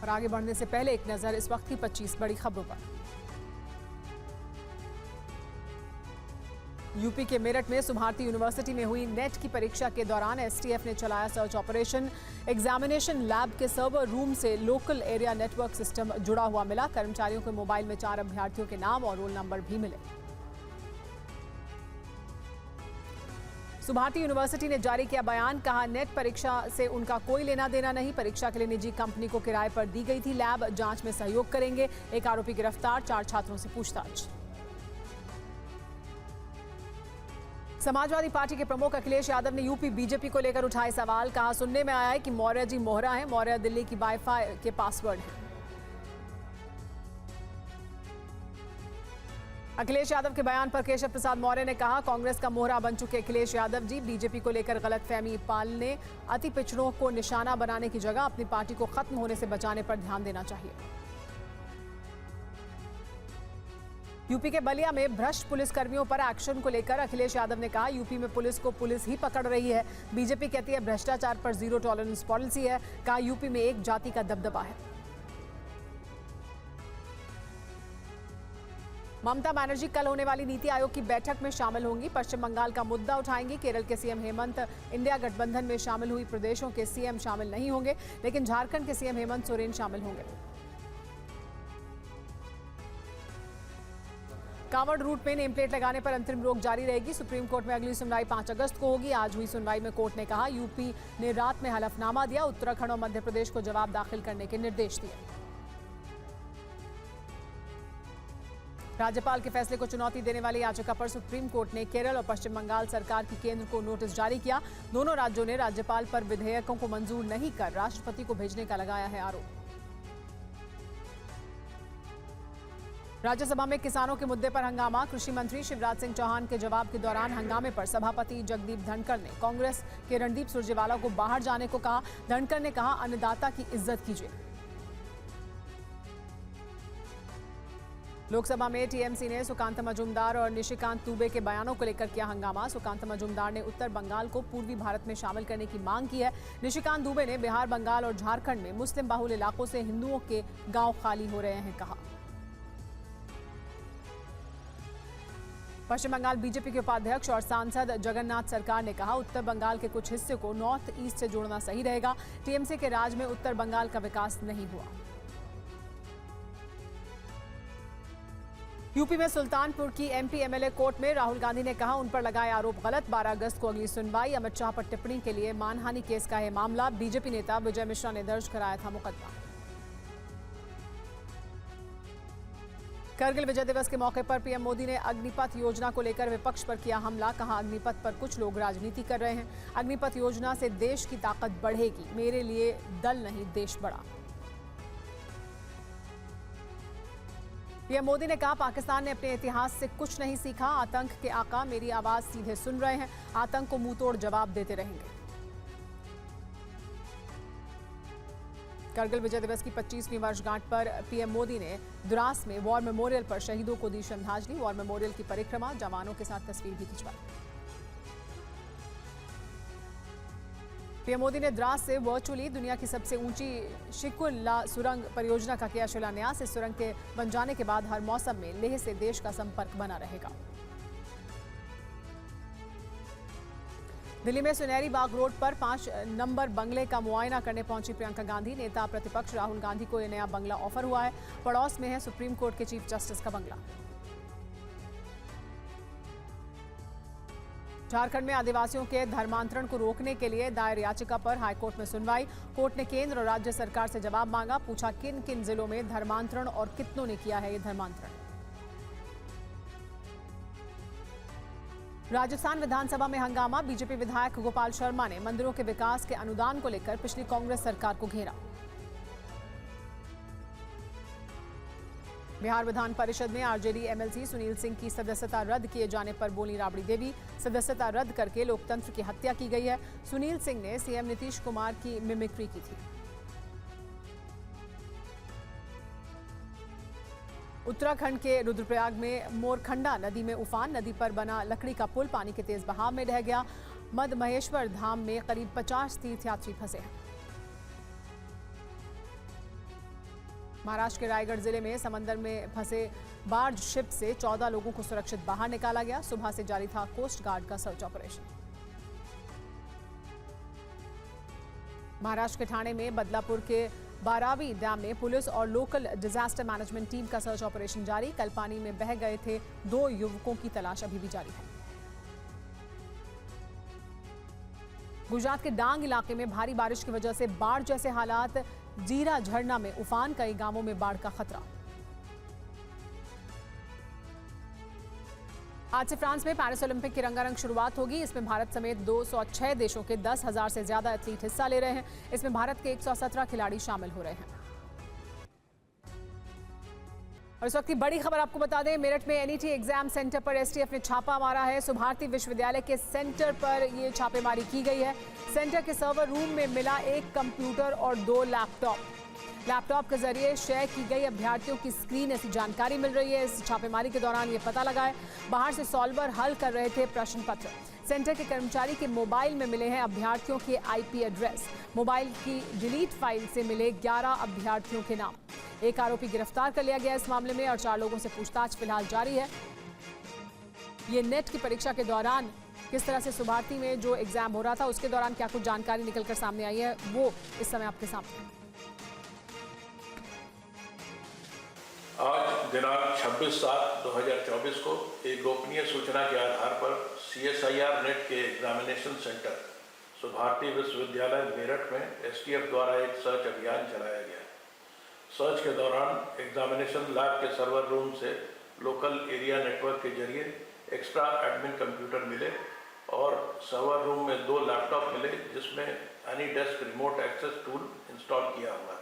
और आगे बढ़ने से पहले एक नजर इस वक्त की 25 बड़ी खबरों पर। यूपी के मेरठ में सुभारती यूनिवर्सिटी में हुई नेट की परीक्षा के दौरान एसटीएफ ने चलाया सर्च ऑपरेशन। एग्जामिनेशन लैब के सर्वर रूम से लोकल एरिया नेटवर्क सिस्टम जुड़ा हुआ मिला। कर्मचारियों के मोबाइल में 4 अभ्यर्थियों के नाम और रोल नंबर भी मिले। सुभारती यूनिवर्सिटी ने जारी किया बयान, कहा नेट परीक्षा से उनका कोई लेना देना नहीं। परीक्षा के लिए निजी कंपनी को किराए पर दी गई थी लैब, जांच में सहयोग करेंगे। एक आरोपी गिरफ्तार, 4 छात्रों से पूछताछ। समाजवादी पार्टी के प्रमुख अखिलेश यादव ने यूपी बीजेपी को लेकर उठाए सवाल। कहा सुनने में आया है कि मौर्य जी मोहरा हैं। मौर्य दिल्ली की वाईफाई के पासवर्ड हैं। अखिलेश यादव के बयान पर केशव प्रसाद मौर्य ने कहा कांग्रेस का मोहरा बन चुके अखिलेश यादव जी बीजेपी को लेकर गलतफहमी पालने, अति पिछड़ों को निशाना बनाने की जगह अपनी पार्टी को खत्म होने से बचाने पर ध्यान देना चाहिए। यूपी के बलिया में भ्रष्ट पुलिसकर्मियों पर एक्शन को लेकर अखिलेश यादव ने कहा यूपी में पुलिस को पुलिस ही पकड़ रही है। बीजेपी कहती है भ्रष्टाचार पर जीरो टॉलरेंस पॉलिसी है। कहा यूपी में एक जाति का दबदबा है। ममता बनर्जी कल होने वाली नीति आयोग की बैठक में शामिल होंगी। पश्चिम बंगाल का मुद्दा उठाएंगी। केरल के सीएम हेमंत इंडिया गठबंधन में शामिल हुई प्रदेशों के सीएम शामिल नहीं होंगे, लेकिन झारखंड के सीएम हेमंत सोरेन शामिल होंगे। कांवड़ रूट में नेम प्लेट लगाने पर अंतरिम रोक जारी रहेगी। सुप्रीम कोर्ट में अगली सुनवाई 5 अगस्त को होगी। आज हुई सुनवाई में कोर्ट ने कहा यूपी ने रात में हलफनामा दिया, उत्तराखंड और मध्य प्रदेश को जवाब दाखिल करने के निर्देश दिए। राज्यपाल के फैसले को चुनौती देने वाली याचिका पर सुप्रीम कोर्ट ने केरल और पश्चिम बंगाल सरकार की केंद्र को नोटिस जारी किया। दोनों राज्यों ने राज्यपाल पर विधेयकों को मंजूर नहीं कर राष्ट्रपति को भेजने का लगाया है आरोप। राज्यसभा में किसानों के मुद्दे पर हंगामा। कृषि मंत्री शिवराज सिंह चौहान के जवाब के दौरान हंगामे पर सभापति जगदीप धनखड़ ने कांग्रेस के रणदीप सुरजेवाला को बाहर जाने को कहा। धनखड़ ने कहा अन्नदाता की इज्जत कीजिए। लोकसभा में टीएमसी ने सुकांत मजूमदार और निशिकांत दुबे के बयानों को लेकर किया हंगामा। सुकांत मजूमदार ने उत्तर बंगाल को पूर्वी भारत में शामिल करने की मांग की है। निशिकांत दुबे ने बिहार, बंगाल और झारखंड में मुस्लिम बाहुल इलाकों से हिंदुओं के गांव खाली हो रहे हैं कहा। पश्चिम बंगाल बीजेपी के उपाध्यक्ष और सांसद जगन्नाथ सरकार ने कहा उत्तर बंगाल के कुछ हिस्से को नॉर्थ ईस्ट से जोड़ना सही रहेगा। टीएमसी के राज में उत्तर बंगाल का विकास नहीं हुआ। यूपी में सुल्तानपुर की एमपी एमएलए कोर्ट में राहुल गांधी ने कहा उन पर लगाए आरोप गलत। 12 अगस्त को अगली सुनवाई। अमित शाह पर टिप्पणी के लिए मानहानि केस का है मामला। बीजेपी नेता विजय मिश्रा ने दर्ज कराया था मुकदमा। करगिल विजय दिवस के मौके पर पीएम मोदी ने अग्निपथ योजना को लेकर विपक्ष पर किया हमला। कहा अग्निपथ पर कुछ लोग राजनीति कर रहे हैं। अग्निपथ योजना से देश की ताकत बढ़ेगी। मेरे लिए दल नहीं देश बड़ा। पीएम मोदी ने कहा पाकिस्तान ने अपने इतिहास से कुछ नहीं सीखा। आतंक के आका मेरी आवाज सीधे सुन रहे हैं। आतंक को मुंहतोड़ जवाब देते रहेंगे। करगिल विजय दिवस की 25वीं वर्षगांठ पर पीएम मोदी ने द्रास में वॉर मेमोरियल पर शहीदों को दी श्रद्धांजलि। वॉर मेमोरियल की परिक्रमा, जवानों के साथ तस्वीर भी खिंचवाई। पीएम मोदी ने द्रास से वर्चुअली दुनिया की सबसे ऊंची शिकुल्ला सुरंग परियोजना का किया शिलान्यास। इस सुरंग के बन जाने के बाद हर मौसम में लेह से देश का संपर्क बना रहेगा। दिल्ली में सुनहरी बाग रोड पर 5 नंबर बंगले का मुआयना करने पहुंची प्रियंका गांधी। नेता प्रतिपक्ष राहुल गांधी को यह नया बंगला ऑफर हुआ है। पड़ोस में है सुप्रीम कोर्ट के चीफ जस्टिस का बंगला। झारखंड में आदिवासियों के धर्मांतरण को रोकने के लिए दायर याचिका पर हाईकोर्ट में सुनवाई। कोर्ट ने केंद्र और राज्य सरकार से जवाब मांगा। पूछा किन किन जिलों में धर्मांतरण और कितनों ने किया है ये धर्मांतरण। राजस्थान विधानसभा में हंगामा। बीजेपी विधायक गोपाल शर्मा ने मंदिरों के विकास के अनुदान को लेकर पिछली कांग्रेस सरकार को घेरा। बिहार विधान परिषद में आरजेडी एमएलसी सुनील सिंह की सदस्यता रद्द किए जाने पर बोली राबड़ी देवी। सदस्यता रद्द करके लोकतंत्र की हत्या की गई है। सुनील सिंह ने सीएम नीतीश कुमार की मिमिक्री की थी। उत्तराखंड के रुद्रप्रयाग में मोरखंडा नदी में उफान। नदी पर बना लकड़ी का पुल पानी के तेज बहाव में ढह गया। मद महेश्वर धाम में करीब 50 तीर्थयात्री फंसे हैं। महाराष्ट्र के रायगढ़ जिले में समंदर में फंसे बार्ज शिप से 14 लोगों को सुरक्षित बाहर निकाला गया। सुबह से जारी था कोस्ट गार्ड का सर्च ऑपरेशन। महाराष्ट्र के ठाणे में बदलापुर के बारावी डैम में पुलिस और लोकल डिजास्टर मैनेजमेंट टीम का सर्च ऑपरेशन जारी। कल पानी में बह गए थे 2 युवकों की तलाश अभी भी जारी है। गुजरात के डांग इलाके में भारी बारिश की वजह से बाढ़ जैसे हालात। जीरा झरना में उफान, कई गांवों में बाढ़ का खतरा। आज से फ्रांस में पेरिस ओलंपिक की रंगारंग शुरुआत होगी। इसमें भारत समेत 206 देशों के 10,000 से ज्यादा एथलीट हिस्सा ले रहे हैं। इसमें भारत के 117 खिलाड़ी शामिल हो रहे हैं। और इस वक्त की बड़ी खबर आपको बता दें, मेरठ में एनईटी एग्जाम सेंटर पर एसटीएफ ने छापा मारा है। सुभारती विश्वविद्यालय के सेंटर पर यह छापेमारी की गई है। सेंटर के सर्वर रूम में मिला 1 कंप्यूटर और 2 लैपटॉप के जरिए शेयर की गई अभ्यर्थियों की स्क्रीन, ऐसी जानकारी मिल रही है। इस छापेमारी के दौरान ये पता लगा है बाहर से सॉल्वर हल कर रहे थे प्रश्न पत्र। सेंटर के कर्मचारी के मोबाइल में मिले हैं अभ्यर्थियों के आईपी एड्रेस। मोबाइल की डिलीट फाइल से मिले 11 अभ्यर्थियों के नाम। एक आरोपी गिरफ्तार कर लिया गया इस मामले में और 4 लोगों से पूछताछ फिलहाल जारी है। ये नेट की परीक्षा के दौरान किस तरह से सुभारती में जो एग्जाम हो रहा था उसके दौरान क्या कुछ जानकारी निकलकर सामने आई है, वो इस समय आपके सामने। आज दिनांक 26/7/2024 को एक गोपनीय सूचना के आधार पर CSIR नेट के एग्जामिनेशन सेंटर सुभारती विश्वविद्यालय मेरठ में एसटीएफ द्वारा एक सर्च अभियान चलाया गया। सर्च के दौरान एग्जामिनेशन लैब के सर्वर रूम से लोकल एरिया नेटवर्क के जरिए एक्स्ट्रा एडमिन कंप्यूटर मिले और सर्वर रूम में 2 लैपटॉप मिले जिसमें AnyDesk remote access tool install किया हुआ था।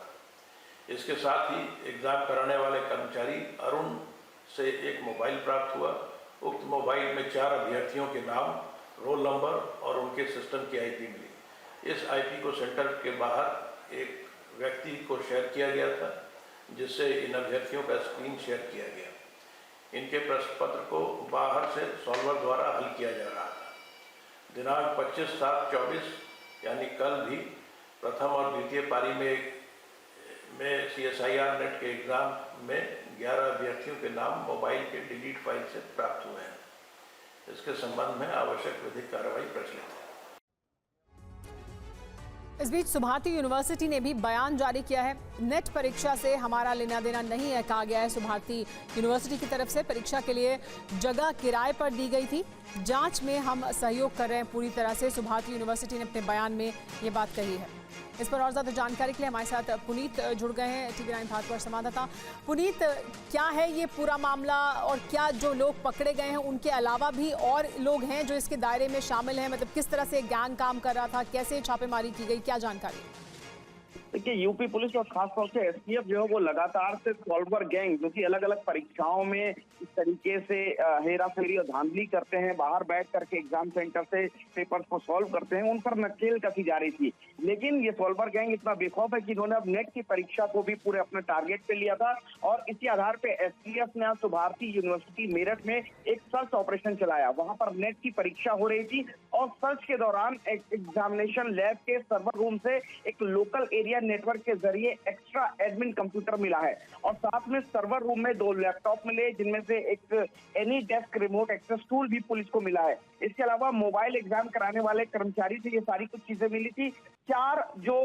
इसके साथ ही एग्जाम कराने वाले कर्मचारी अरुण से एक मोबाइल प्राप्त हुआ। उक्त मोबाइल में 4 अभ्यर्थियों के नाम, रोल नंबर और उनके सिस्टम की आईपी मिली। इस आईपी को सेंटर के बाहर एक व्यक्ति को शेयर किया गया था जिससे इन अभ्यर्थियों का स्क्रीन शेयर किया गया। इनके प्रश्न पत्र को बाहर से सॉल्वर द्वारा हल किया जा रहा था। दिनांक 25/7/24 यानी कल भी प्रथम और द्वितीय पारी में CSIR नेट के एग्जाम में 11 अभ्यर्थियों के नाम मोबाइल के डिलीट फाइल से प्राप्त हुए हैं। इसके संबंध में आवश्यक विधिक कार्रवाई प्रचलित है। इस बीच सुभारती यूनिवर्सिटी ने भी बयान जारी किया है। नेट परीक्षा से हमारा लेना देना नहीं है, कहा गया है। सुभारती यूनिवर्सिटी की तरफ से परीक्षा के लिए जगह किराए पर दी गई थी। जांच में हम सहयोग कर रहे हैं पूरी तरह से, सुभारती यूनिवर्सिटी ने अपने बयान में ये बात कही है। इस पर और ज़्यादा जानकारी के लिए हमारे साथ पुनीत जुड़ गए हैं, TV9 भारतवर्ष पर संवाददाता। पुनीत, क्या है ये पूरा मामला और क्या जो लोग पकड़े गए हैं उनके अलावा भी और लोग हैं जो इसके दायरे में शामिल हैं? मतलब किस तरह से गैंग काम कर रहा था, कैसे छापेमारी की गई, क्या जानकारी? देखिए, यूपी पुलिस और खासतौर से एसटीएफ जो है वो लगातार से सॉल्वर गैंग जो कि अलग अलग परीक्षाओं में इस तरीके से हेराफेरी और धांधली करते हैं, बाहर बैठ करके एग्जाम सेंटर से पेपर्स को सॉल्व करते हैं, उन पर नकेल कसी जा रही थी। लेकिन ये सॉल्वर गैंग इतना बेखौफ है कि इन्होंने अब नेट की परीक्षा को भी पूरे अपने टारगेट पे लिया था और इसी आधार पे एसटीएफ ने आज सुभारती यूनिवर्सिटी मेरठ में एक सर्च ऑपरेशन चलाया। वहां पर नेट की परीक्षा हो रही थी और सर्च के दौरान एक एग्जामिनेशन लैब के सर्वर रूम से एक लोकल एरिया नेटवर्क के जरिए एक्स्ट्रा एडमिन कंप्यूटर मिला है और साथ में सर्वर रूम में 2 लैपटॉप मिले जिनमें से एक एनीडेस्क रिमोट एक्सेस टूल भी पुलिस को मिला है। इसके अलावा मोबाइल एग्जाम कराने वाले कर्मचारी से ये सारी कुछ चीजें मिली थी। 4 जो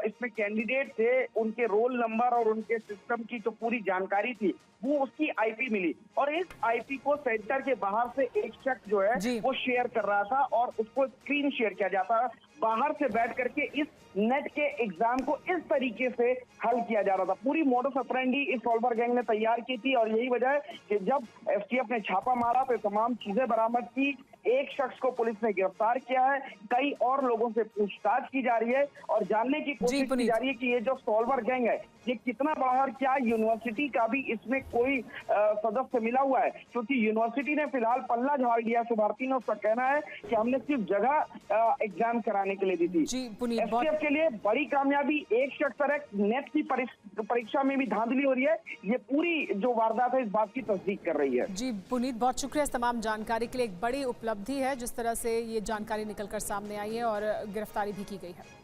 इसमें कैंडिडेट थे उनके रोल नंबर और उनके सिस्टम की जो पूरी जानकारी थी वो उसकी आईपी मिली और इस आईपी को सेंटर के बाहर से एक शख्स जो है वो शेयर कर रहा था और उसको स्क्रीन शेयर किया जाता है। बाहर से बैठ करके इस नेट के एग्जाम को इस तरीके से हल किया जा रहा था। पूरी मोडस ऑपरेंडी इस सॉल्वर गैंग ने तैयार की थी और यही वजह है कि जब एसटीएफ ने छापा मारा तो तमाम चीजें बरामद की। एक शख्स को पुलिस ने गिरफ्तार किया है, कई और लोगों से पूछताछ की जा रही है और जानने की कोशिश की जा रही है कि ये जो सॉल्वर गैंग है ये कितना बड़ा और क्या यूनिवर्सिटी का भी इसमें कोई सदस्य मिला हुआ है, क्योंकि यूनिवर्सिटी ने फिलहाल पल्ला झाड़ दिया। सुभारती ने उसका कहना है कि हमने सिर्फ जगह एग्जाम कराने के लिए दी थी। एसटीएफ के लिए बड़ी कामयाबी, एक शख्स नेट की परीक्षा में भी धांधली हो रही है। ये पूरी जो वारदात है इस बात की तस्दीक कर रही है। जी पुनीत, बहुत शुक्रिया इस तमाम जानकारी के लिए। एक बड़ी उपलब्धि है जिस तरह से ये जानकारी निकलकर सामने आई है और गिरफ्तारी भी की गई है।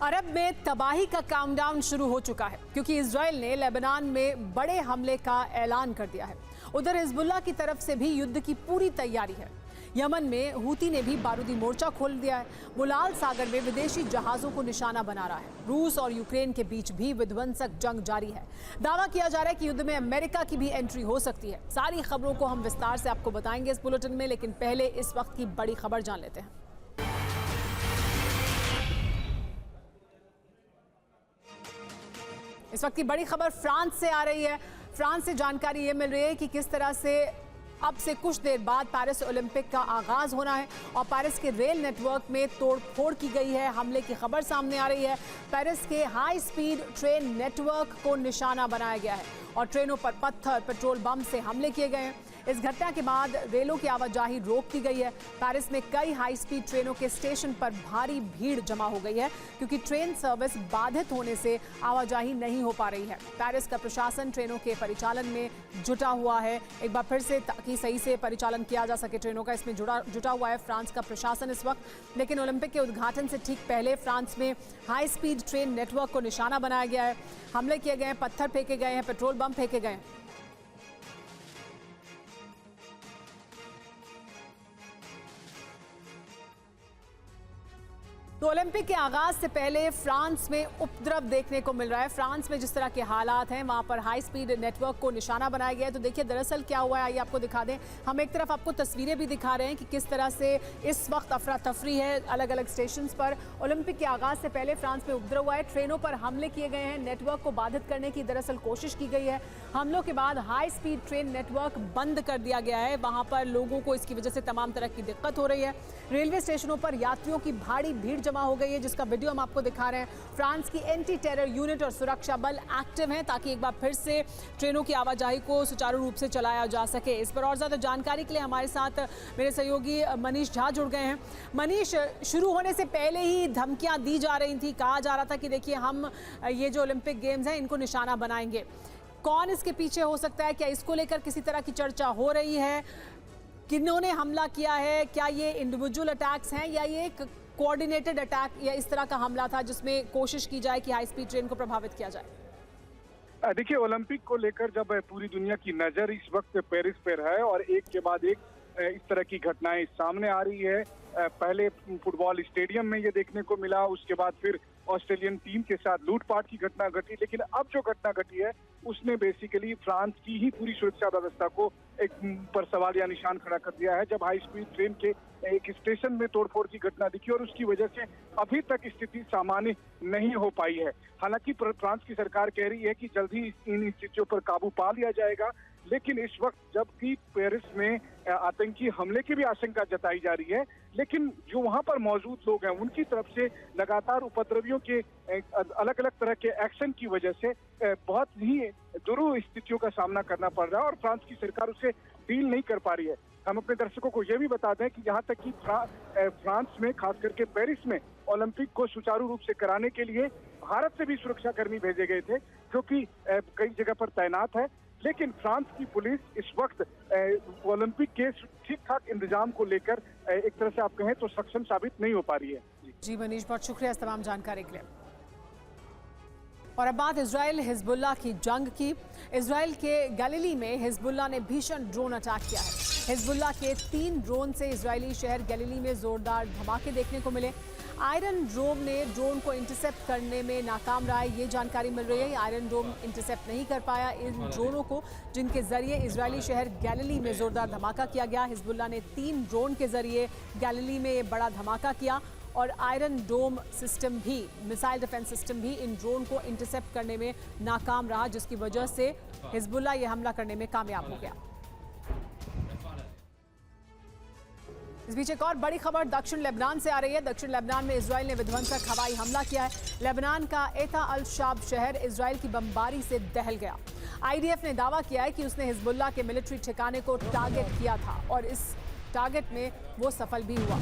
अरब में तबाही का काउंटडाउन शुरू हो चुका है क्योंकि इजराइल ने लेबनान में बड़े हमले का ऐलान कर दिया है। उधर हिजबुल्लाह की तरफ से भी युद्ध की पूरी तैयारी है। यमन में हूती ने भी बारूदी मोर्चा खोल दिया है। वो लाल सागर में विदेशी जहाजों को निशाना बना रहा है। रूस और यूक्रेन के बीच भी विध्वंसक जंग जारी है। दावा किया जा रहा है कि युद्ध में अमेरिका की भी एंट्री हो सकती है। सारी खबरों को हम विस्तार से आपको बताएंगे इस बुलेटिन में, लेकिन पहले इस वक्त की बड़ी खबर जान लेते हैं। इस वक्त की बड़ी खबर फ्रांस से आ रही है। फ्रांस से जानकारी ये मिल रही है कि किस तरह से अब से कुछ देर बाद पेरिस ओलंपिक का आगाज होना है और पेरिस के रेल नेटवर्क में तोड़फोड़ की गई है। हमले की खबर सामने आ रही है। पेरिस के हाई स्पीड ट्रेन नेटवर्क को निशाना बनाया गया है और ट्रेनों पर पत्थर, पेट्रोल बम से हमले किए गए हैं। इस घटना के बाद रेलों की आवाजाही रोक दी गई है। पेरिस में कई हाई स्पीड ट्रेनों के स्टेशन पर भारी भीड़ जमा हो गई है क्योंकि ट्रेन सर्विस बाधित होने से आवाजाही नहीं हो पा रही है। पेरिस का प्रशासन ट्रेनों के परिचालन में जुटा हुआ है एक बार फिर से, ताकि सही से परिचालन किया जा सके ट्रेनों का। इसमें जुटा हुआ है फ्रांस का प्रशासन इस वक्त। लेकिन ओलंपिक के उद्घाटन से ठीक पहले फ्रांस में हाई स्पीड ट्रेन नेटवर्क को निशाना बनाया गया है। हमले किए गए हैं, पत्थर फेंके गए हैं, पेट्रोल बम फेंके गए हैं। तो ओलंपिक के आगाज से पहले फ्रांस में उपद्रव देखने को मिल रहा है। फ्रांस में जिस तरह के हालात हैं, वहां पर हाई स्पीड नेटवर्क को निशाना बनाया गया है। तो देखिए दरअसल क्या हुआ है, आइए आपको दिखा दें। हम एक तरफ आपको तस्वीरें भी दिखा रहे हैं कि किस तरह से इस वक्त अफरा तफरी है अलग अलग स्टेशन पर। ओलंपिक के आगाज से पहले फ्रांस में उपद्रव हुआ है, ट्रेनों पर हमले किए गए हैं, नेटवर्क को बाधित करने की दरअसल कोशिश की गई है। हमलों के बाद हाई स्पीड ट्रेन नेटवर्क बंद कर दिया गया है। वहां पर लोगों को इसकी वजह से तमाम तरह की दिक्कत हो रही है। रेलवे स्टेशनों पर यात्रियों की भारी भीड़ जमा हो गई है, जिसका वीडियो हम आपको दिखा रहे हैं। फ्रांस की एंटी टेरर यूनिट और सुरक्षा बल एक्टिव हैं ताकि एक बार फिर से ट्रेनों की आवाजाही को सुचारू रूप से चलाया जा सके। इस पर और ज्यादा जानकारी के लिए हमारे साथ मेरे सहयोगी मनीष झा जुड़ गए हैं। मनीष, शुरू होने से पहले ही धमकियां दी जा रही थी, कहा जा रहा था कि देखिए हम ये जो ओलंपिक गेम्स हैं इनको निशाना बनाएंगे। कौन इसके पीछे हो सकता है? क्या इसको लेकर किसी तरह की चर्चा हो रही है? किन्होंने हमला किया है? क्या ये इंडिविजुअल अटैक्स हैं या ये कोऑर्डिनेटेड अटैक या इस तरह का हमला था जिसमें कोशिश की जाए कि हाई स्पीड ट्रेन को प्रभावित किया जाए? देखिए, ओलंपिक को लेकर जब पूरी दुनिया की नजर इस वक्त पेरिस पर है और एक के बाद एक इस तरह की घटनाएं सामने आ रही है। पहले फुटबॉल स्टेडियम में ये देखने को मिला, उसके बाद फिर ऑस्ट्रेलियन टीम के साथ लूटपाट की घटना घटी। लेकिन अब जो घटना घटी है उसने बेसिकली फ्रांस की ही पूरी सुरक्षा व्यवस्था को एक पर सवाल या निशान खड़ा कर दिया है। जब हाई स्पीड ट्रेन के एक स्टेशन में तोड़फोड़ की घटना दिखी और उसकी वजह से अभी तक स्थिति सामान्य नहीं हो पाई है। हालांकि फ्रांस की सरकार कह रही है कि जल्द ही इन स्थितियों पर काबू पा लिया जाएगा, लेकिन इस वक्त जबकि पेरिस में आतंकी हमले की भी आशंका जताई जा रही है, लेकिन जो वहां पर मौजूद लोग हैं उनकी तरफ से लगातार उपद्रवियों के अलग अलग तरह के एक्शन की वजह से बहुत ही दुरूह स्थितियों का सामना करना पड़ रहा है और फ्रांस की सरकार उसे डील नहीं कर पा रही है। हम अपने दर्शकों को यह भी बता दें कि यहाँ तक कि फ्रांस में, खास करके पेरिस में ओलंपिक को सुचारू रूप से कराने के लिए भारत से भी सुरक्षाकर्मी भेजे गए थे जो कि कई जगह पर तैनात है। लेकिन फ्रांस की पुलिस इस वक्त ओलंपिक के ठीक ठाक इंतजाम को लेकर एक तरह से आप कहें तो सक्षम साबित नहीं हो पा रही है। जी मनीष, बहुत शुक्रिया इस तमाम जानकारी के लिए। और अब बात इजराइल हिजबुल्लाह की जंग की। इजराइल के गैलिली में हिजबुल्लाह ने भीषण ड्रोन अटैक किया है। हिजबुल्लाह के 3 ड्रोन से इजरायली शहर गैलिली में जोरदार धमाके देखने को मिले। आयरन डोम ने ड्रोन को इंटरसेप्ट करने में नाकाम रहा है, ये जानकारी मिल रही है। आयरन डोम इंटरसेप्ट नहीं कर पाया इन ड्रोनों को, जिनके जरिए इजरायली शहर गैलिली में जोरदार धमाका किया गया। हिजबुल्लाह ने 3 ड्रोन के जरिए गैलिली में ये बड़ा धमाका किया और आयरन डोम सिस्टम भी, मिसाइल डिफेंस सिस्टम भी इन ड्रोन को इंटरसेप्ट करने में नाकाम रहा, जिसकी वजह से हिजबुल्लाह ये हमला करने में कामयाब हो गया। इस बीच एक और बड़ी खबर दक्षिण लेबनान से आ रही है। दक्षिण लेबनान में इजराइल ने विध्वंसक हवाई हमला किया है। लेबनान का एता अल शाब शहर इजराइल की बमबारी से दहल गया। आईडीएफ ने दावा किया है कि उसने हिजबुल्लाह के मिलिट्री ठिकाने को टारगेट किया था और इस टारगेट में वो सफल भी हुआ।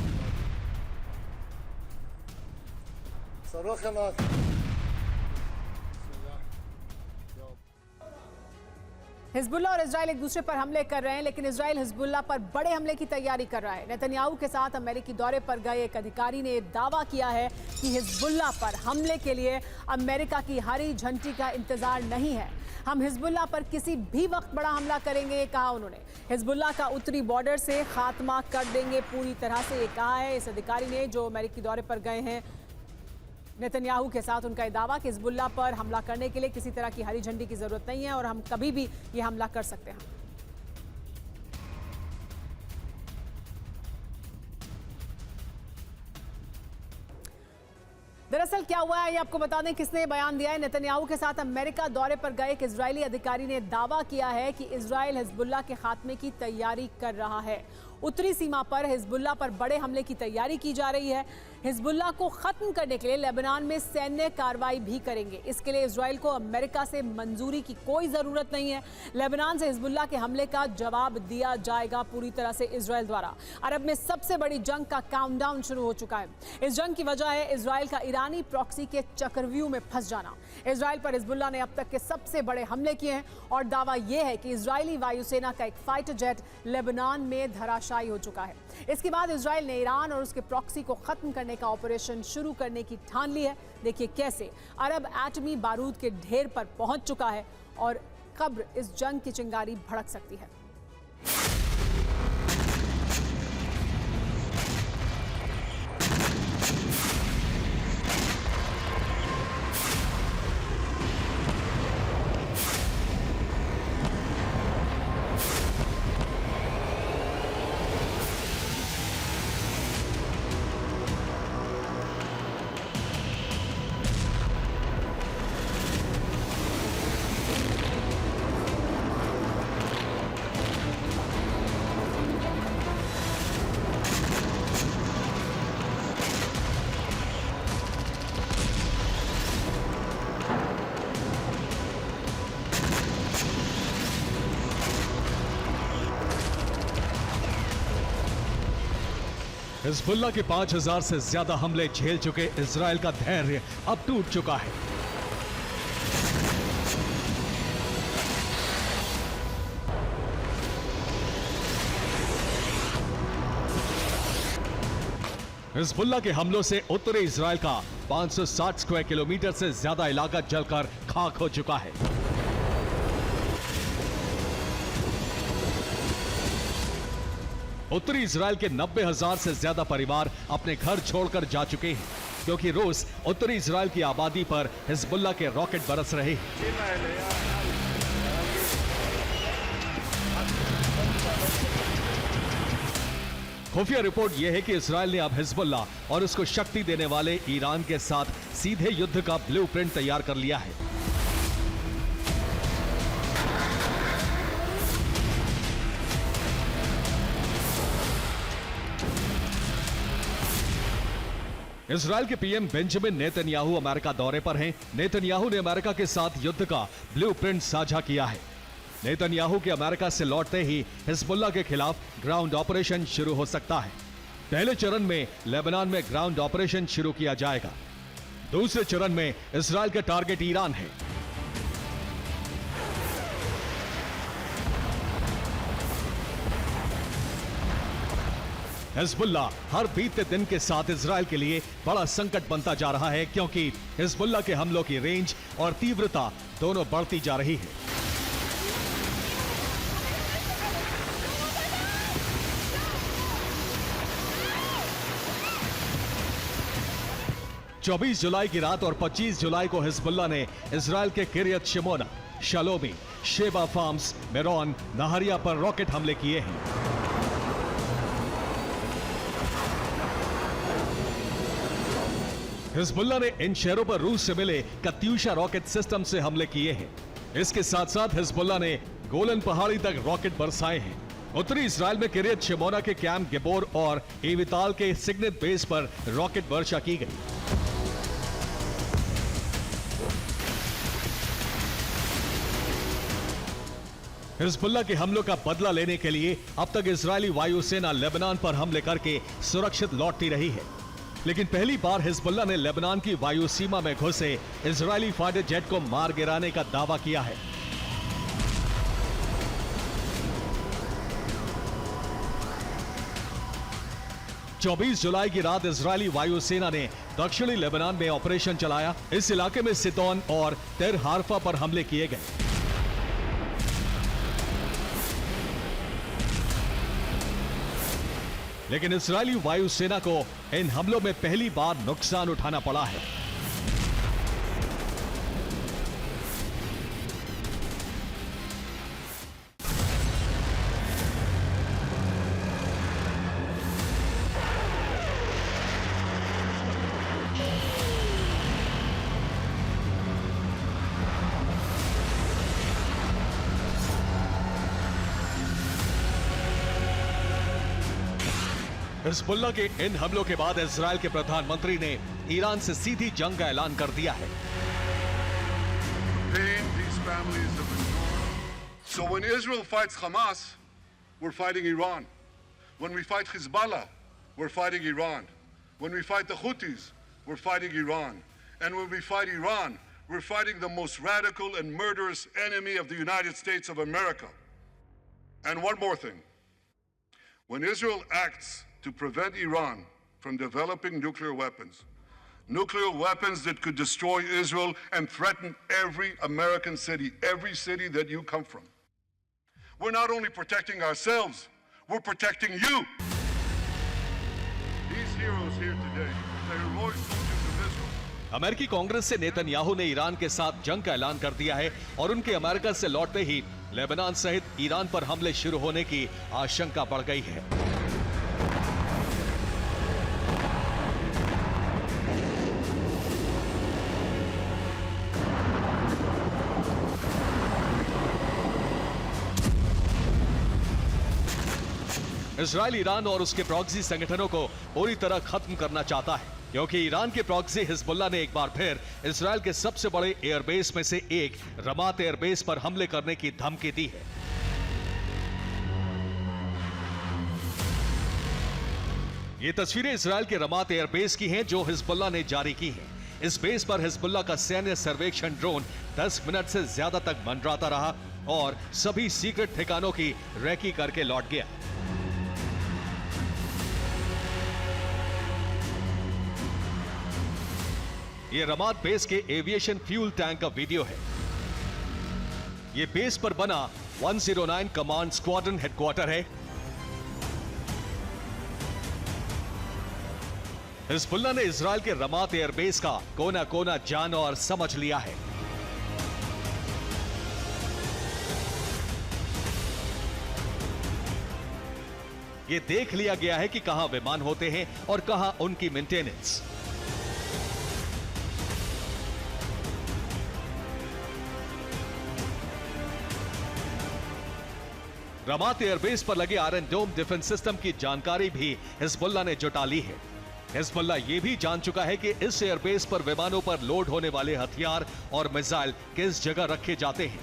हिजबुल्लाह और इजराइल एक दूसरे पर हमले कर रहे हैं, लेकिन इजराइल हिजबुल्लाह पर बड़े हमले की तैयारी कर रहा है। नेतन्याहू के साथ अमेरिकी दौरे पर गए एक अधिकारी ने दावा किया है कि हिजबुल्लाह पर हमले के लिए अमेरिका की हरी झंडी का इंतजार नहीं है। हम हिजबुल्लाह पर किसी भी वक्त बड़ा हमला करेंगे, कहा उन्होंने। हिजबुल्लाह का उत्तरी बॉर्डर से खात्मा कर देंगे पूरी तरह से, ये कहा है इस अधिकारी ने जो अमेरिकी दौरे पर गए हैं। नेतन्याहू के साथ उनका यह दावा कि हिजबुल्लाह पर हमला करने के लिए किसी तरह की हरी झंडी की जरूरत नहीं है और हम कभी भी ये हमला कर सकते हैं। दरअसल क्या हुआ है ये आपको बता दें, किसने बयान दिया है। नेतन्याहू के साथ अमेरिका दौरे पर गए एक इजरायली अधिकारी ने दावा किया है कि इजराइल हिजबुल्लाह के खात्मे की तैयारी कर रहा है। उत्तरी सीमा पर हिजबुल्लाह पर बड़े हमले की तैयारी की जा रही है। हिजबुल्लाह को खत्म करने के लिए लेबनान में सैन्य कार्रवाई भी करेंगे। इसके लिए इजराइल को अमेरिका से मंजूरी की कोई जरूरत नहीं है। लेबनान से हिजबुल्लाह के हमले का जवाब दिया जाएगा पूरी तरह से इजराइल द्वारा। अरब में सबसे बड़ी जंग का काउंटडाउन शुरू हो चुका है। इस जंग की वजह है इजराइल का ईरानी प्रॉक्सी के चक्रव्यूह में फंस जाना। इजराइल पर हिजबुल्लाह ने अब तक के सबसे बड़े हमले किए हैं और दावा यह है कि इजरायली वायुसेना का एक फाइटर जेट लेबनान में धराशायी हो चुका है। इसके बाद इजराइल ने ईरान और उसके प्रॉक्सी को खत्म करने का ऑपरेशन शुरू करने की ठान ली है। देखिए कैसे अरब एटमी बारूद के ढेर पर पहुंच चुका है और कब इस जंग की चिंगारी भड़क सकती है। हिजबुल्लाह के 5000 से ज्यादा हमले झेल चुके इजराइल का धैर्य अब टूट चुका है। हिजबुल्लाह के हमलों से उत्तरी इजराइल का 560 स्क्वायर किलोमीटर से ज्यादा इलाका जलकर खाक हो चुका है। उत्तरी इजराइल के 90,000 से ज्यादा परिवार अपने घर छोड़कर जा चुके हैं, क्योंकि रोज उत्तरी इजराइल की आबादी पर हिजबुल्लाह के रॉकेट बरस रहे हैं। खुफिया रिपोर्ट यह है कि इजराइल ने अब हिजबुल्लाह और उसको शक्ति देने वाले ईरान के साथ सीधे युद्ध का ब्लूप्रिंट तैयार कर लिया है। इजराइल के पीएम बेंजामिन नेतन्याहू अमेरिका दौरे पर हैं। नेतन्याहू ने अमेरिका के साथ युद्ध का ब्लूप्रिंट साझा किया है। नेतन्याहू के अमेरिका से लौटते ही हिजबुल्लाह के खिलाफ ग्राउंड ऑपरेशन शुरू हो सकता है। पहले चरण में लेबनान में ग्राउंड ऑपरेशन शुरू किया जाएगा। दूसरे चरण में इजराइल का टारगेट ईरान है। हिजबुल्लाह हर बीतते दिन के साथ इजराइल के लिए बड़ा संकट बनता जा रहा है, क्योंकि हिजबुल्लाह के हमलों की रेंज और तीव्रता दोनों बढ़ती जा रही है। चौबीस जुलाई की रात और 25 जुलाई को हिजबुल्लाह ने इजराइल के किरियत शिमोना, शालोमी, शेबा फार्म्स, मेरोन, नहरिया पर रॉकेट हमले किए हैं। हिजबुल्लाह ने इन शहरों पर रूस से मिले कत्यूशा रॉकेट सिस्टम से हमले किए हैं। इसके साथ साथ हिजबुल्लाह ने गोलन पहाड़ी तक रॉकेट बरसाए हैं। उत्तरी इजराइल में किरियत शिमोना के कैंप गिबोर और एविताल के सिग्नेट बेस पर रॉकेट वर्षा की गई। हिजबुल्लाह के हमलों का बदला लेने के लिए अब तक इजरायली वायुसेना लेबनान पर हमले करके सुरक्षित लौटती रही है, लेकिन पहली बार हिजबुल्लाह ने लेबनान की वायु सीमा में घुसे इजरायली फाइटर जेट को मार गिराने का दावा किया है। 24 जुलाई की रात इजरायली वायुसेना ने दक्षिणी लेबनान में ऑपरेशन चलाया। इस इलाके में सितोन और तेर हारफा पर हमले किए गए। लेकिन इजरायली वायुसेना को इन हमलों में पहली बार नुकसान उठाना पड़ा है। हिजबुल्लाह के इन हमलों के बाद इजरायल के प्रधानमंत्री ने ईरान से सीधी जंग का ऐलान कर दिया है। So when Israel fights Hamas, we're fighting Iran. When we fight Hezbollah, we're fighting Iran. When we fight the Houthis, we're fighting Iran. And when we fight Iran, we're fighting the most radical and murderous enemy of the United States of America. And one more thing. When Israel acts to prevent Iran from developing nuclear weapons that could destroy Israel and threaten every American city, every city that you come from. We're not only protecting ourselves, we're protecting you. These heroes here today, the heroic soldiers of Israel. अमेरिकी कांग्रेस से Netanyahu ने Iran के साथ जंग का ऐलान कर दिया है और उनके अमेरिका से लौटते ही लेबनान सहित ईरान पर हमले शुरू होने की आशंका बढ़ गई है। इजरायल ईरान और उसके प्रॉक्सी संगठनों को पूरी तरह खत्म करना चाहता है, क्योंकि ईरान के प्रॉक्सी हिजबुल्लाह ने एक बार फिर इजरायल के सबसे बड़े एयरबेस में से एक रमात एयरबेस पर हमले करने की धमकी दी है। ये तस्वीरें इजरायल के रमात एयरबेस की हैं जो हिजबुल्लाह ने जारी की हैं। इस बेस पर हिजबुल्लाह का सैन्य सर्वेक्षण ड्रोन 10 मिनट से ज्यादा तक मंडराता रहा और सभी सीक्रेट ठिकानों की रेकी करके लौट गया। ये रमात बेस के एविएशन फ्यूल टैंक का वीडियो है। ये बेस पर बना 109 कमांड स्क्वाड्रन हेडक्वार्टर है। हिजबुल्लाह ने इजरायल के रमात एयरबेस का कोना कोना जान और समझ लिया है। ये देख लिया गया है कि कहां विमान होते हैं और कहां उनकी मेंटेनेंस। रमात एयरबेस पर लगे आयरन डोम डिफेंस सिस्टम की जानकारी भी हिजबुल्लाह ने जुटा ली है। हिजबुल्लाह यह भी जान चुका है कि इस एयरबेस पर विमानों पर लोड होने वाले हथियार और मिसाइल किस जगह रखे जाते हैं।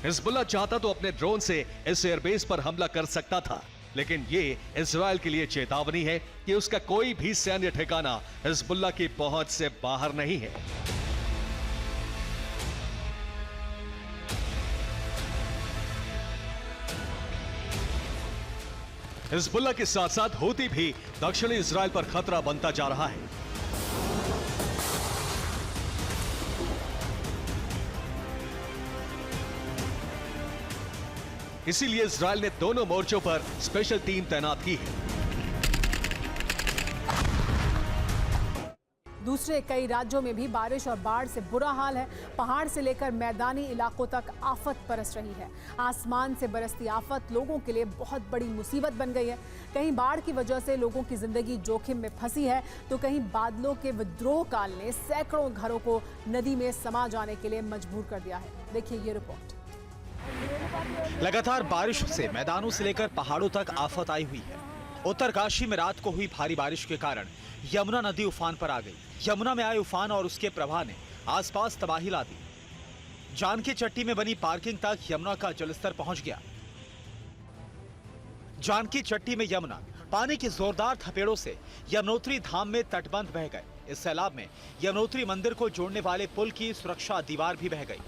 हिजबुल्लाह चाहता तो अपने ड्रोन से इस एयरबेस पर हमला कर सकता था, लेकिन ये इजरायल के लिए चेतावनी है कि उसका कोई भी सैन्य ठिकाना हिजबुल्लाह की पहुंच से बाहर नहीं है। हिजबुल्लाह के साथ साथ हूती भी दक्षिणी इजरायल पर खतरा बनता जा रहा है। इसीलिए इजरायल ने दोनों मोर्चों पर स्पेशल टीम तैनात की है। दूसरे कई राज्यों में भी बारिश और बाढ़ से बुरा हाल है। पहाड़ से लेकर मैदानी इलाकों तक आफत बरस रही है। आसमान से बरसती आफत लोगों के लिए बहुत बड़ी मुसीबत बन गई है। कहीं बाढ़ की वजह से लोगों की जिंदगी जोखिम में फंसी है, तो कहीं बादलों के विद्रोह काल ने सैकड़ों घरों को नदी में समा जाने के लिए मजबूर कर दिया है। देखिए ये रिपोर्ट। लगातार बारिश से मैदानों से लेकर पहाड़ों तक आफत आई हुई है। उत्तरकाशी में रात को हुई भारी बारिश के कारण यमुना नदी उफान पर आ गई। यमुना में आए उफान और उसके प्रवाह ने आसपास तबाही ला दी। जानकी चट्टी में बनी पार्किंग तक यमुना का जलस्तर पहुंच गया। जानकी चट्टी में यमुना पानी की जोरदार थपेड़ों से यमुनोत्री धाम में तटबंध बह गए। इस सैलाब में यमुनोत्री मंदिर को जोड़ने वाले पुल की सुरक्षा दीवार भी बह गई।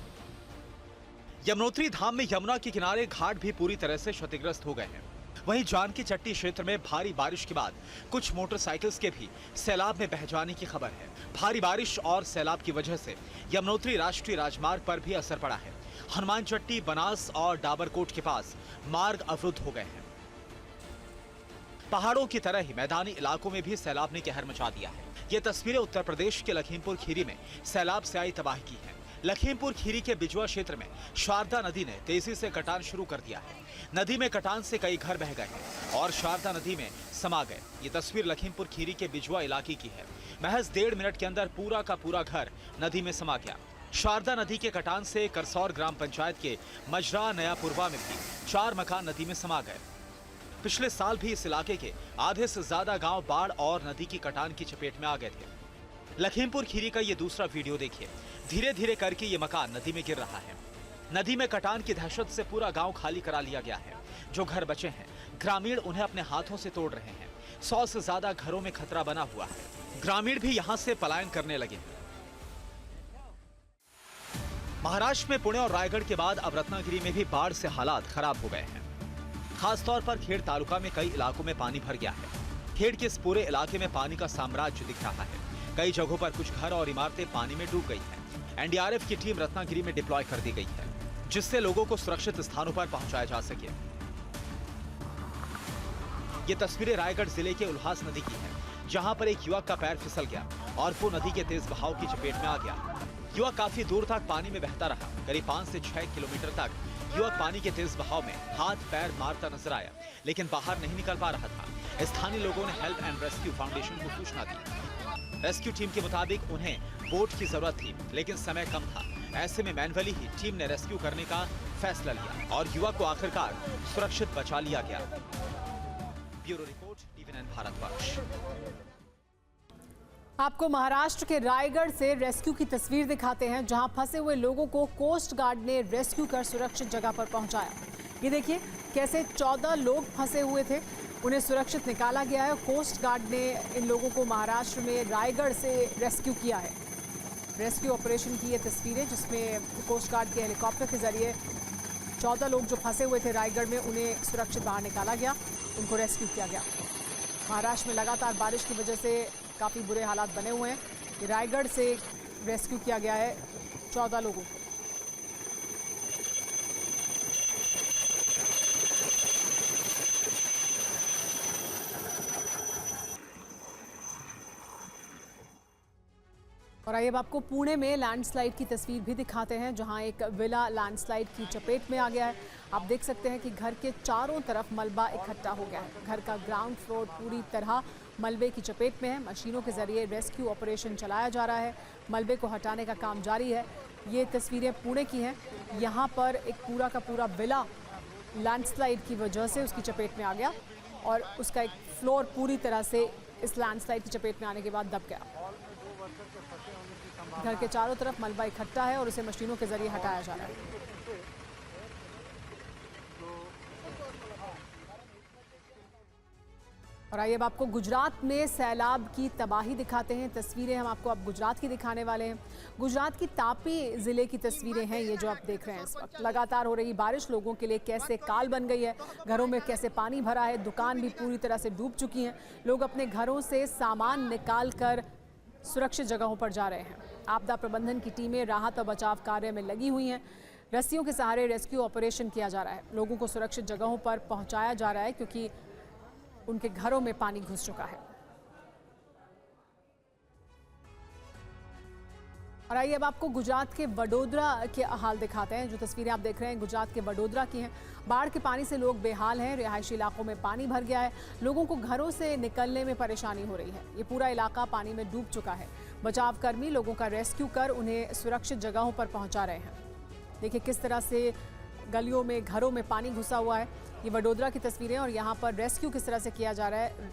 यमुनोत्री धाम में यमुना के किनारे घाट भी पूरी तरह से क्षतिग्रस्त हो गए हैं। वहीं जानकी चट्टी क्षेत्र में भारी बारिश के बाद कुछ मोटरसाइकिल्स के भी सैलाब में बह जाने की खबर है। भारी बारिश और सैलाब की वजह से यमुनोत्री राष्ट्रीय राजमार्ग पर भी असर पड़ा है। हनुमान चट्टी, बनास और डाबरकोट के पास मार्ग अवरुद्ध हो गए हैं। पहाड़ों की तरह ही मैदानी इलाकों में भी सैलाब ने कहर मचा दिया है। ये तस्वीरें उत्तर प्रदेश के लखीमपुर खीरी में सैलाब से आई तबाही की हैं। लखीमपुर खीरी के बिजुआ क्षेत्र में शारदा नदी ने तेजी से कटान शुरू कर दिया है। नदी में कटान से कई घर बह गए हैं और शारदा नदी में समा गए। ये तस्वीर लखीमपुर खीरी के बिजुआ इलाके की है। महज 1.5 मिनट के अंदर पूरा का पूरा घर नदी में समा गया। शारदा नदी के कटान से करसौर ग्राम पंचायत के मजरा नयापुरवा में भी 4 मकान नदी में समा गए। पिछले साल भी इस इलाके के आधे से ज्यादा गांव बाढ़ और नदी की कटान की चपेट में आ गए थे। लखीमपुर खीरी का ये दूसरा वीडियो देखिए। धीरे धीरे करके ये मकान नदी में गिर रहा है। नदी में कटान की दहशत से पूरा गांव खाली करा लिया गया है। जो घर बचे हैं, ग्रामीण उन्हें अपने हाथों से तोड़ रहे हैं। 100 से ज्यादा घरों में खतरा बना हुआ है। ग्रामीण भी यहां से पलायन करने लगे हैं। महाराष्ट्र में पुणे और रायगढ़ के बाद अब रत्नागिरी में भी बाढ़ से हालात खराब हो गए हैं। खासतौर पर खेड़ तालुका में कई इलाकों में पानी भर गया है। खेड़ के इस पूरे इलाके में पानी का साम्राज्य दिख रहा है। कई जगहों पर कुछ घर और इमारतें पानी में डूब गई हैं। एनडीआरएफ की टीम रत्नागिरी में डिप्लॉय कर दी गई है, जिससे लोगों को सुरक्षित स्थानों पर पहुंचाया जा सके। ये तस्वीरें रायगढ़ जिले के उल्हास नदी की हैं, जहां पर एक युवक का पैर फिसल गया और वो नदी के तेज बहाव की चपेट में आ गया। युवक काफी दूर तक पानी में बहता रहा। करीब 5 से 6 किलोमीटर तक युवक पानी के तेज बहाव में हाथ पैर मारता नजर आया, लेकिन बाहर नहीं निकल पा रहा था। स्थानीय लोगों ने हेल्प एंड रेस्क्यू फाउंडेशन को सूचना दी। रेस्क्यू टीम के मुताबिक उन्हें बोट की जरूरत थी, लेकिन समय कम था। ऐसे में मैन्युअली ही टीम ने रेस्क्यू करने का फैसला लिया और युवक को आखिरकार सुरक्षित बचा लिया गया। Bureau report, TVN Bharatvarsh. आपको महाराष्ट्र के रायगढ़ से रेस्क्यू की तस्वीर दिखाते हैं, जहां फंसे हुए लोगों को कोस्ट गार्ड ने रेस्क्यू कर सुरक्षित जगह पर पहुंचाया। ये देखिए कैसे 14 लोग फंसे हुए थे, उन्हें सुरक्षित निकाला गया है। कोस्ट गार्ड ने इन लोगों को महाराष्ट्र में रायगढ़ से रेस्क्यू किया है। रेस्क्यू ऑपरेशन की ये तस्वीरें, जिसमें कोस्ट गार्ड के हेलीकॉप्टर के जरिए 14 लोग जो फंसे हुए थे रायगढ़ में, उन्हें सुरक्षित बाहर निकाला गया, उनको रेस्क्यू किया गया। महाराष्ट्र में लगातार बारिश की वजह से काफ़ी बुरे हालात बने हुए हैं। रायगढ़ से रेस्क्यू किया गया है 14 लोगों को। और आइए अब आपको पुणे में लैंडस्लाइड की तस्वीर भी दिखाते हैं, जहां एक विला लैंडस्लाइड की चपेट में आ गया है। आप देख सकते हैं कि घर के चारों तरफ मलबा इकट्ठा हो गया है। घर का ग्राउंड फ्लोर पूरी तरह मलबे की चपेट में है। मशीनों के जरिए रेस्क्यू ऑपरेशन चलाया जा रहा है। मलबे को हटाने का काम जारी है। ये तस्वीरें पुणे की हैं। यहाँ पर एक पूरा का पूरा विला लैंडस्लाइड की वजह से उसकी चपेट में आ गया और उसका एक फ्लोर पूरी तरह से इस लैंडस्लाइड की चपेट में आने के बाद दब गया। घर के चारों तरफ मलबा इकट्ठा है और उसे मशीनों के जरिए हटाया जा रहा है। और आइए अब आपको गुजरात में सैलाब की तबाही दिखाते हैं। तस्वीरें हम आपको अब गुजरात की दिखाने वाले हैं। गुजरात की तापी जिले की तस्वीरें हैं ये जो आप देख रहे हैं इस वक्त। लगातार हो रही बारिश लोगों के लिए कैसे काल बन गई है। घरों में कैसे पानी भरा है, दुकान भी पूरी तरह से डूब चुकी हैं। लोग अपने घरों से सामान निकाल कर सुरक्षित जगहों पर जा रहे हैं। आपदा प्रबंधन की टीमें राहत और बचाव कार्य में लगी हुई हैं। रस्सियों के सहारे रेस्क्यू ऑपरेशन किया जा रहा है। लोगों को सुरक्षित जगहों पर पहुंचाया जा रहा है क्योंकि उनके घरों में पानी घुस चुका है। और आइए अब आपको गुजरात के वडोदरा के हाल दिखाते हैं। जो तस्वीरें आप देख रहे हैं गुजरात के वडोदरा की हैं। बाढ़ के पानी से लोग बेहाल हैं। रिहायशी इलाकों में पानी भर गया है। लोगों को घरों से निकलने में परेशानी हो रही है। ये पूरा इलाका पानी में डूब चुका है। बचाव कर्मी लोगों का रेस्क्यू कर उन्हें सुरक्षित जगहों पर पहुंचा रहे हैं। देखिए किस तरह से गलियों में, घरों में पानी घुसा हुआ है। ये वडोदरा की तस्वीरें और यहाँ पर रेस्क्यू किस तरह से किया जा रहा है।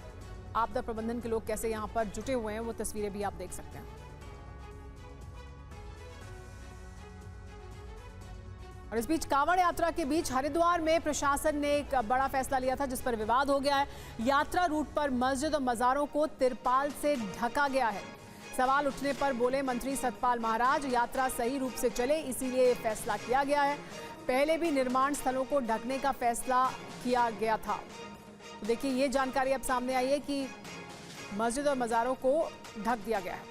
आपदा प्रबंधन के लोग कैसे यहाँ पर जुटे हुए हैं वो तस्वीरें भी आप देख सकते हैं। और इस बीच कांवड़ यात्रा के बीच हरिद्वार में प्रशासन ने एक बड़ा फैसला लिया था जिस पर विवाद हो गया है। यात्रा रूट पर मस्जिद और मज़ारों को तिरपाल से ढका गया है। सवाल उठने पर बोले मंत्री सतपाल महाराज, यात्रा सही रूप से चले इसीलिए ये फैसला किया गया है। पहले भी निर्माण स्थलों को ढकने का फैसला किया गया था। तो देखिए ये जानकारी अब सामने आई है कि मस्जिद और मज़ारों को ढक दिया गया है।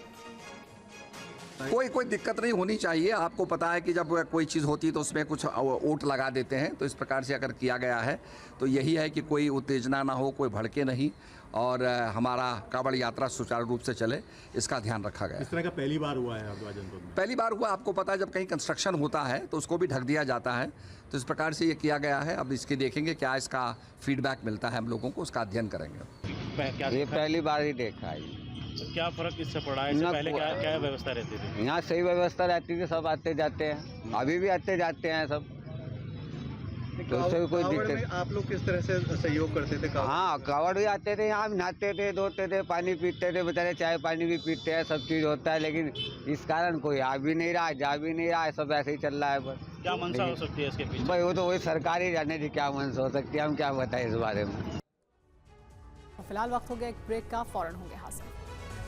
कोई दिक्कत नहीं होनी चाहिए। आपको पता है कि जब कोई चीज़ होती है तो उसमें कुछ ओट लगा देते हैं, तो इस प्रकार से अगर किया गया है तो यही है कि कोई उत्तेजना ना हो, कोई भड़के नहीं और हमारा कांवड़ यात्रा सुचारू रूप से चले, इसका ध्यान रखा गया। इस तरह का पहली बार हुआ है हरिद्वार जनपद में? पहली बार हुआ। आपको पता है जब कहीं कंस्ट्रक्शन होता है तो उसको भी ढक दिया जाता है, तो इस प्रकार से ये किया गया है। अब इसके देखेंगे क्या इसका फीडबैक मिलता है हम लोगों को, उसका अध्ययन करेंगे। ये पहली बार ही देखा है। क्या फर्क इससे पड़ा है? इससे पहले क्या व्यवस्था रहती थी? यहाँ सही व्यवस्था रहती थी, सब आते जाते हैं, अभी भी आते जाते हैं सब, तो उससे कोई दिक्कत। आप लोग किस तरह से सहयोग करते थे? हाँ, कांवड़ भी आते थे, यहाँ नहाते थे, धोते थे, पानी पीते थे, बेचारे चाय पानी भी पीते हैं, सब चीज़ होता है, लेकिन इस कारण कोई आ भी नहीं रहा, जा भी नहीं रहा है, सब ऐसे ही चल रहा है। बस क्या मंशा हो सकती है इसके पीछे? भाई वो तो वही सरकार ही जाने थी क्या मंशा हो सकती है, हम क्या बताएं इस बारे में। फिलहाल वक्त हो गया एक ब्रेक का, फौरन होंगे हासिल।